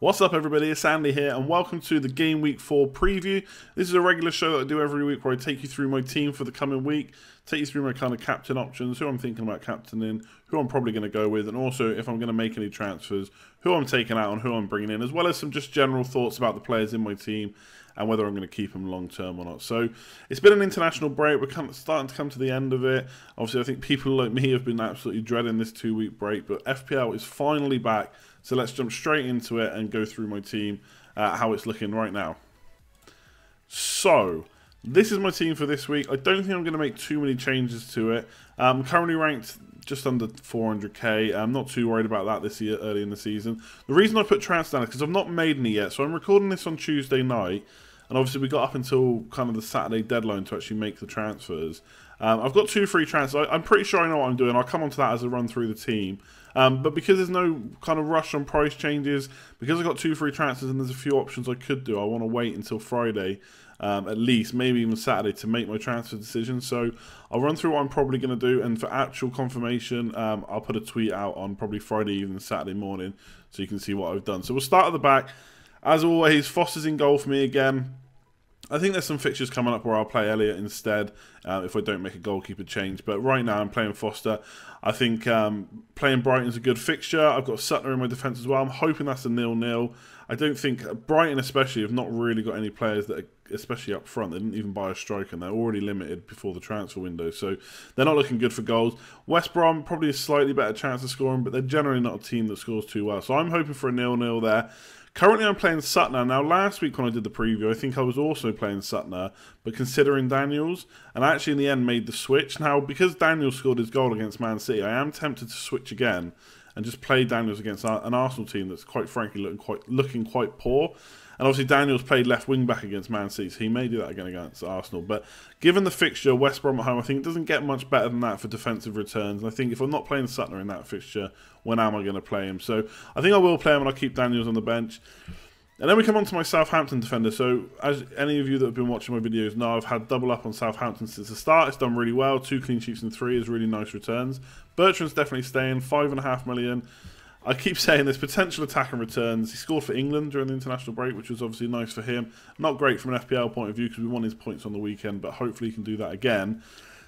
What's up everybody, it's Andy here and welcome to the Game Week 4 preview. This is a regular show that I do every week where I take you through my team for the coming week, take you through my kind of captain options, who I'm thinking about captaining, who I'm probably going to go with, and also if I'm going to make any transfers, who I'm taking out and who I'm bringing in, as well as some just general thoughts about the players in my team and whether I'm going to keep them long term or not. So it's been an international break, we're kind of starting to come to the end of it. Obviously I think people like me have been absolutely dreading this 2-week break, but FPL is finally back. So let's jump straight into it and go through my team, how it's looking right now. So, this is my team for this week. I don't think I'm going to make too many changes to it. I'm currently ranked just under 400k. I'm not too worried about that this year, early in the season. The reason I put transfer down is because I've not made any yet. So I'm recording this on Tuesday night. And obviously we got up until kind of the Saturday deadline to actually make the transfers. I've got 2 free transfers. I'm pretty sure I know what I'm doing. I'll come on to that as I run through the team. But because there's no kind of rush on price changes, because I've got 2 free transfers and there's a few options I could do, I want to wait until Friday, at least, maybe even Saturday, to make my transfer decision. So I'll run through what I'm probably going to do, and for actual confirmation, I'll put a tweet out on probably Friday evening, Saturday morning, so you can see what I've done. So we'll start at the back. As always, Foster's in goal for me again. I think there's some fixtures coming up where I'll play Elliott instead if I don't make a goalkeeper change. But right now I'm playing Foster. I think playing Brighton's a good fixture. I've got Sutton in my defence as well. I'm hoping that's a 0-0. I don't think Brighton especially have not really got any players that are, especially up front. They didn't even buy a striker and they're already limited before the transfer window. So they're not looking good for goals. West Brom probably a slightly better chance of scoring, but they're generally not a team that scores too well. So I'm hoping for a 0-0 there. Currently I'm playing Sutton. Now last week when I did the preview, I think I was also playing Sutton, but considering Daniels, and I actually in the end made the switch. Now because Daniels scored his goal against Man City, I am tempted to switch again and just play Daniels against an Arsenal team that's quite frankly looking quite poor. And obviously Daniels played left wing back against Man City, so he may do that again against Arsenal. But given the fixture, West Brom at home, I think it doesn't get much better than that for defensive returns. And I think if I'm not playing Sutton in that fixture, when am I going to play him? So I think I will play him and I'll keep Daniels on the bench. And then we come on to my Southampton defender. So as any of you that have been watching my videos know, I've had double up on Southampton since the start. It's done really well. 2 clean sheets and 3 is really nice returns. Bertrand's definitely staying, 5.5 million. I keep saying there's potential attack and returns. He scored for England during the international break, which was obviously nice for him. Not great from an FPL point of view because we won his points on the weekend, but hopefully he can do that again.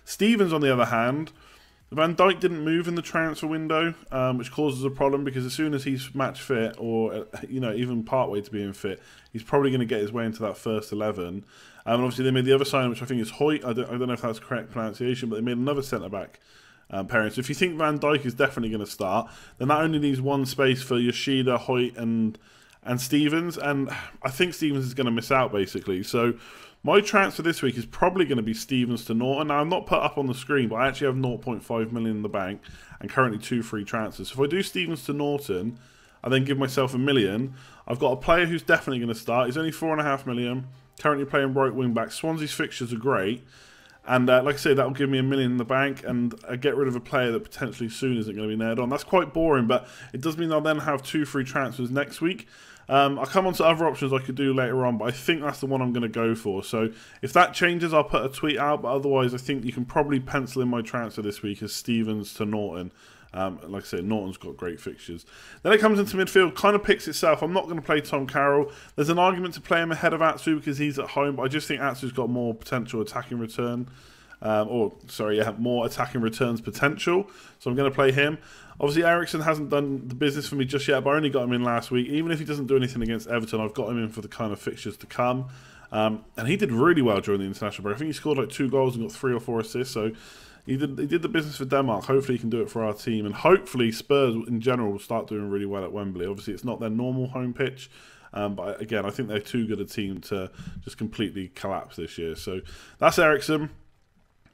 Stevens, on the other hand, Van Dijk didn't move in the transfer window, which causes a problem because as soon as he's match fit or even partway to being fit, he's probably going to get his way into that first 11. And obviously they made the other signing, which I think is Hoyt. I don't know if that's the correct pronunciation, but they made another centre-back pairing. So if you think Van Dijk is definitely going to start, then that only leaves one space for Yoshida, Hoyt and Stevens, and I think Stevens is going to miss out basically. So my transfer this week is probably going to be Stevens to Norton. Now I'm not put up on the screen, but I actually have 0.5 million in the bank and currently 2 free transfers. So if I do Stevens to Norton, I then give myself $1 million. I've got a player who's definitely going to start. He's only 4.5 million, currently playing right wing back. Swansea's fixtures are great. And like I say, that will give me $1 million in the bank, and I get rid of a player that potentially soon isn't going to be nailed on. That's quite boring, but it does mean I'll then have 2 free transfers next week. I'll come on to other options I could do later on, but I think that's the one I'm going to go for. So if that changes, I'll put a tweet out, but otherwise I think you can probably pencil in my transfer this week as Stevens to Norton. Like I said, Norton's got great fixtures. Then it comes into midfield, kind of picks itself. I'm not going to play Tom Carroll. There's an argument to play him ahead of Atsu because he's at home, but I just think Atsu's got more potential attacking return. More attacking returns potential. So I'm going to play him. Obviously, Ericsson hasn't done the business for me just yet, but I only got him in last week. Even if he doesn't do anything against Everton, I've got him in for the kind of fixtures to come. And he did really well during the international break. I think he scored like 2 goals and got 3 or 4 assists. So he did the business for Denmark. Hopefully he can do it for our team. And hopefully Spurs in general will start doing really well at Wembley. Obviously it's not their normal home pitch. But again, I think they're too good a team to just completely collapse this year. So that's Ericsson.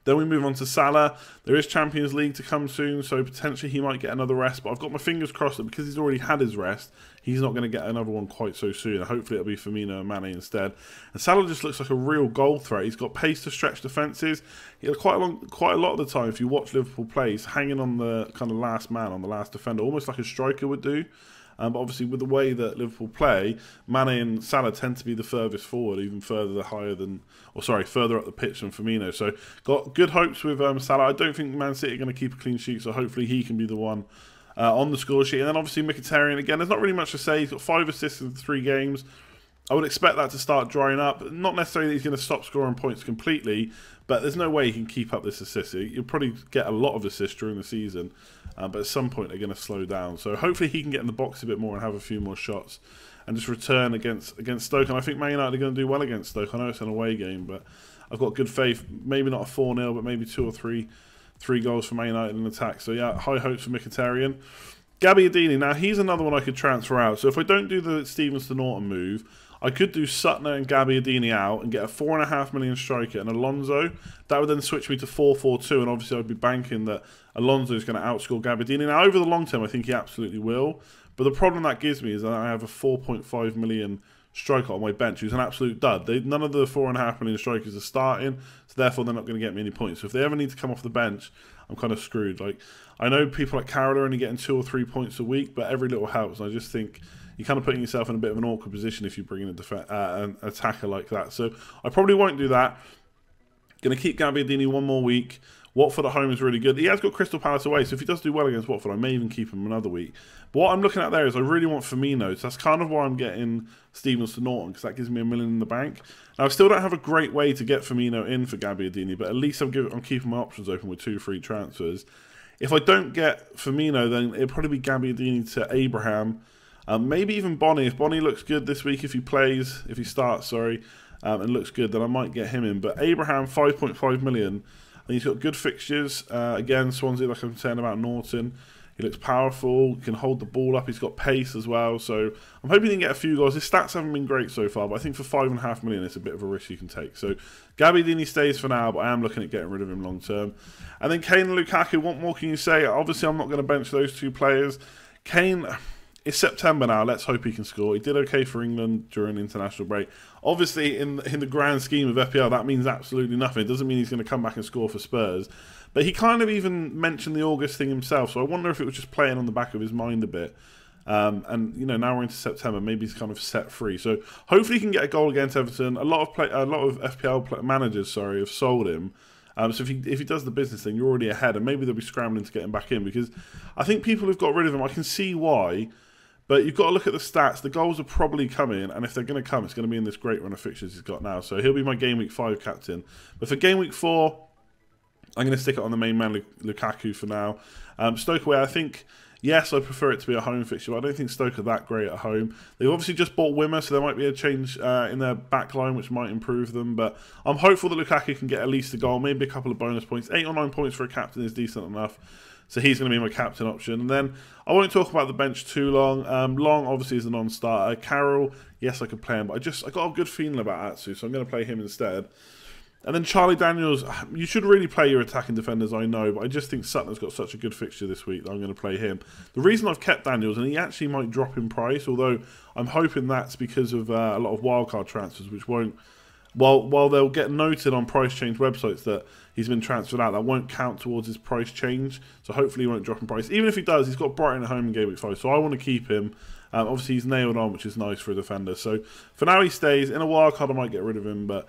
Then we move on to Salah. There is Champions League to come soon, so potentially he might get another rest. But I've got my fingers crossed that because he's already had his rest, he's not going to get another one quite so soon. Hopefully it'll be Firmino and Mane instead. And Salah just looks like a real goal threat. He's got pace to stretch defences. He had quite a lot of the time, if you watch Liverpool play, he's hanging on the kind of last man, on the last defender, almost like a striker would do. But obviously with the way that Liverpool play, Mane and Salah tend to be the furthest forward, even further up the pitch than Firmino. So got good hopes with Salah. I don't think Man City are going to keep a clean sheet, so hopefully he can be the one on the score sheet. And then obviously Mkhitaryan, again, there's not really much to say. He's got 5 assists in 3 games. I would expect that to start drying up. Not necessarily that he's going to stop scoring points completely, but there's no way he can keep up this assist. You'll probably get a lot of assists during the season, but at some point they're going to slow down. So hopefully he can get in the box a bit more and have a few more shots and just return against Stoke. And I think Man United are going to do well against Stoke. I know it's an away game, but I've got good faith. Maybe not a 4-0, but maybe 2 or 3 goals for Man United in attack. So yeah, high hopes for Mkhitaryan. Gabbiadini, now he's another one I could transfer out. So if I don't do the Stevens to Norton move, I could do Sutner and Gabbiadini out and get a 4.5 million striker and Alonso. That would then switch me to 4-4-2, and obviously I'd be banking that Alonso is going to outscore Gabbiadini. Now, over the long term, I think he absolutely will. But the problem that gives me is that I have a 4.5 million striker on my bench who's an absolute dud. None of the 4.5 million strikers are starting, so therefore they're not going to get me any points. So if they ever need to come off the bench, I'm kind of screwed. Like, I know people like Carroll are only getting 2 or 3 points a week, but every little helps. And I just think you're kind of putting yourself in a bit of an awkward position if you bring in an attacker like that. So I probably won't do that. Going to keep Gabbiadini 1 more week. Watford at home is really good. He has got Crystal Palace away, so if he does do well against Watford, I may even keep him another week. But what I'm looking at there is I really want Firmino, so that's kind of why I'm getting Stevens to Norton, because that gives me $1 million in the bank. Now, I still don't have a great way to get Firmino in for Gabbiadini, but at least I'm keeping my options open with 2 free transfers. If I don't get Firmino, then it'll probably be Gabbiadini to Abraham. Maybe even Bonnie. If Bonnie looks good this week, if he starts, and looks good, then I might get him in. But Abraham, 5.5 million. And he's got good fixtures. Again, Swansea, like I'm saying about Norton. He looks powerful, can hold the ball up. He's got pace as well. So I'm hoping he can get a few goals. His stats haven't been great so far, but I think for 5.5 million, it's a bit of a risk you can take. So Gabbiadini stays for now, but I am looking at getting rid of him long term. And then Kane and Lukaku, what more can you say? Obviously, I'm not going to bench those 2 players. Kane, it's September now. Let's hope he can score. He did okay for England during the international break. Obviously, in the grand scheme of FPL, that means absolutely nothing. It doesn't mean he's going to come back and score for Spurs. But he kind of even mentioned the August thing himself, so I wonder if it was just playing on the back of his mind a bit. And you know, now we're into September, maybe he's kind of set free. So hopefully he can get a goal against Everton. A lot of FPL managers, have sold him. So if he does the business thing, you're already ahead, and maybe they'll be scrambling to get him back in, because I think people have got rid of him. I can see why. But you've got to look at the stats. The goals are probably coming, and if they're going to come, it's going to be in this great run of fixtures he's got now. So he'll be my Game Week 5 captain. But for Game Week 4, I'm going to stick it on the main man, Lukaku, for now. Stoke away, I think, yes, I prefer it to be a home fixture, but I don't think Stoke are that great at home. They've obviously just bought Wimmer, so there might be a change in their back line, which might improve them. But I'm hopeful that Lukaku can get at least a goal, maybe a couple of bonus points. 8 or 9 points for a captain is decent enough. So he's going to be my captain option. And then I won't talk about the bench too long. Long, obviously, is a non-starter. Carroll, yes, I could play him, but I got a good feeling about Atsu, so I'm going to play him instead. And then Charlie Daniels, you should really play your attacking defenders, I know, but I just think Sutton's got such a good fixture this week that I'm going to play him. The reason I've kept Daniels, and he actually might drop in price, although I'm hoping that's because of a lot of wildcard transfers, which won't, while they'll get noted on price change websites that he's been transferred out, that won't count towards his price change. So hopefully he won't drop in price. Even if he does, he's got Brighton at home in Game Week 5, so I want to keep him. Obviously he's nailed on, which is nice for a defender. So for now he stays. In a wildcard I might get rid of him, but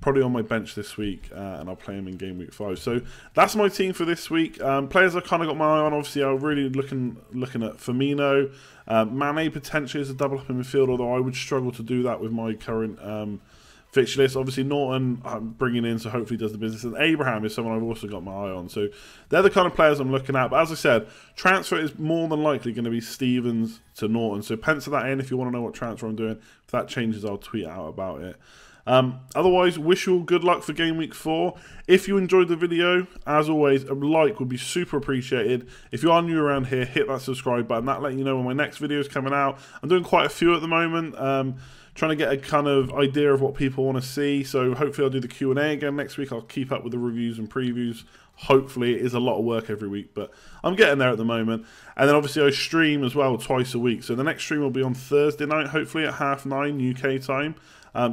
probably on my bench this week, and I'll play him in Game Week 5. So that's my team for this week. Players I've kind of got my eye on, obviously I'm really looking at Firmino. Mane potentially as a double up in midfield, although I would struggle to do that with my current fixture list. Obviously Norton I'm bringing in, so hopefully he does the business, and Abraham is someone I've also got my eye on. So they're the kind of players I'm looking at. But as I said, transfer is more than likely going to be Stevens to Norton, so pencil that in if you want to know what transfer I'm doing. If that changes, I'll tweet out about it. Otherwise, wish you all good luck for Game Week 4. If you enjoyed the video, as always, a like would be super appreciated. If you are new around here, hit that subscribe button. That let you know when my next video is coming out. I'm doing quite a few at the moment, trying to get a kind of idea of what people want to see. So hopefully I'll do the Q&A again next week. I'll keep up with the reviews and previews. Hopefully, it is a lot of work every week, but I'm getting there at the moment. And then obviously I stream as well twice a week. So the next stream will be on Thursday night, hopefully at 9:30 UK time.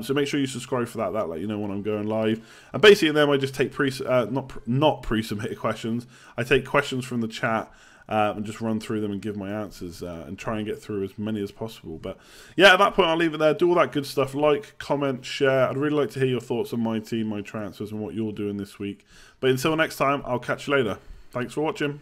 So make sure you subscribe for that. That'll let you know when I'm going live. And basically in them I just take not pre-submitted questions. I take questions from the chat and just run through them and give my answers and try and get through as many as possible. But yeah, at that point I'll leave it there. Do all that good stuff. Like, comment, share. I'd really like to hear your thoughts on my team, my transfers, and what you're doing this week. But until next time, I'll catch you later. Thanks for watching.